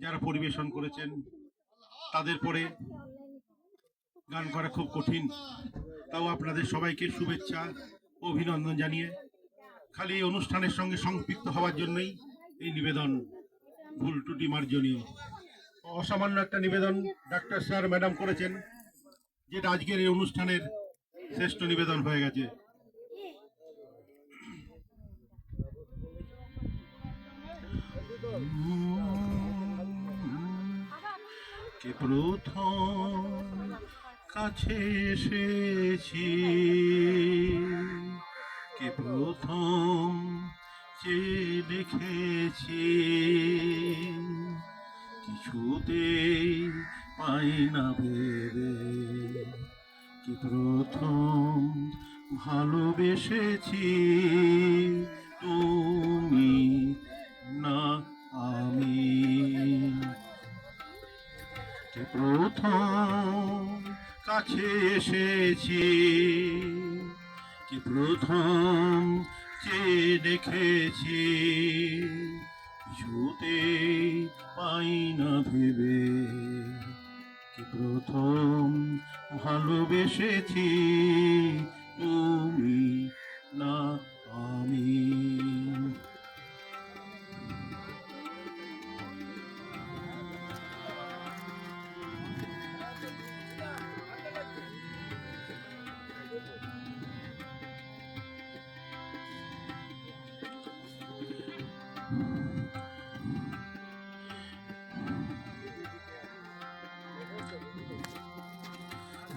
যারা পরিবেশন করেছেন, তাদের পরে গান করা খুব কঠিন, তাও আপনাদের সবাইকে শুভেচ্ছা ও অভিনন্দন জানিয়ে খালি এই অনুষ্ঠানের সঙ্গে সম্পৃক্ত হওয়ার জন্যই এই নিবেদন, ভুল ত্রুটি মার্জনীয়। অসামান্য একটা নিবেদন ডাক্তার স্যার ম্যাডাম করেছেন, যেটা আজকের এই অনুষ্ঠানের শ্রেষ্ঠ নিবেদন হয়ে গেছে। কে প্রথম কাছে এসেছি, কে প্রথম চেয়ে দেখেছি, কিছুতেই পাই না ভেবে, কে প্রথম ভালোবেসেছি, তুমি না আমি। কে প্রথম কাছে এসেছি, কে প্রথম চেয়ে দেখেছি, কিছুতেই পাই না ভেবে, কে প্রথম ভালোবেসেছি, তুমি না আমি।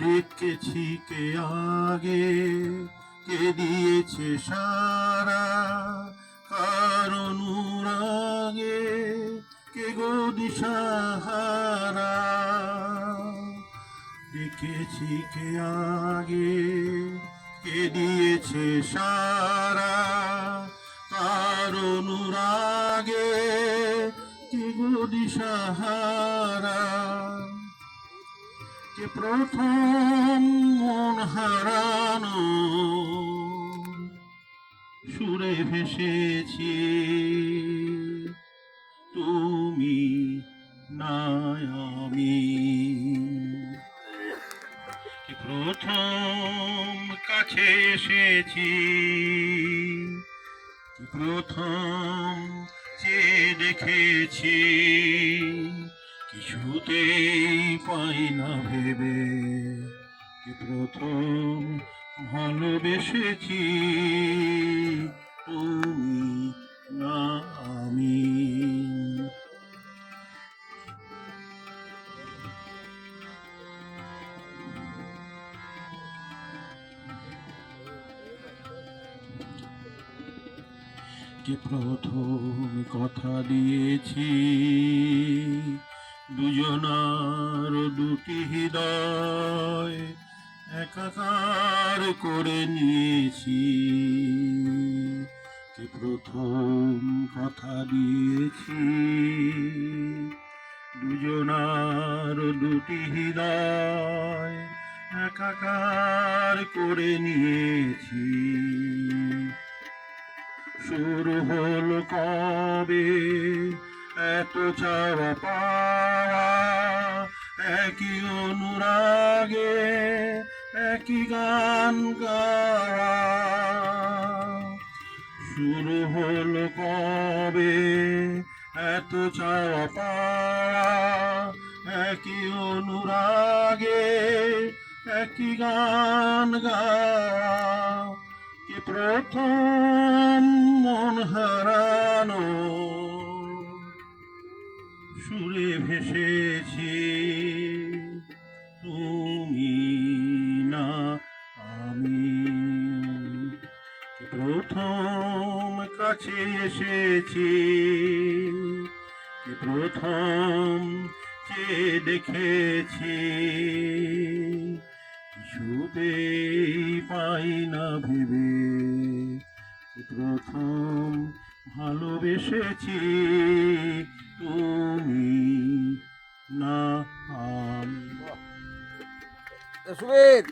দেখেছি কে আগে, কে দিয়েছে সারা, কার অনুরাগে কে গো দিশাহারা। দেখেছি কে আগে, কে দিয়েছে সারা, কার অনুরাগে কে গো দিশাহারা। কে প্রথম মন হারানো সুরে ভেসেছি, তুমি না আমি। কে প্রথম কাছে এসেছি, কে প্রথম চেয়ে দেখেছি, কিছুতেই পাই না ভেবে, কে প্রথম ভালোবেসেছি, তুমি না আমি। কে প্রথম কথা দিয়েছি, দুজনার দুটি হৃদয় একাকার করে নিয়েছি। কে প্রথম কথা দিয়েছি, দুজনার দুটি হৃদয় একাকার করে নিয়েছি। শুরু হলো কবে এত চাওয়া পাওয়া, একই অনুরাগে একই গান গাওয়া। শুরু হলো কবে এত চাওয়া পাওয়া, একই অনুরাগে একই গান গাওয়া। কে প্রথম মন হারানো সুরে ভেসেছি, তুমি না আমি। কে প্রথম কাছে এসেছি, কে প্রথম চেয়ে দেখেছি, কিছুতেই পাই না ভেবে, প্রথম ভালোবেসেছি, তুমি না আমি। সুবীর।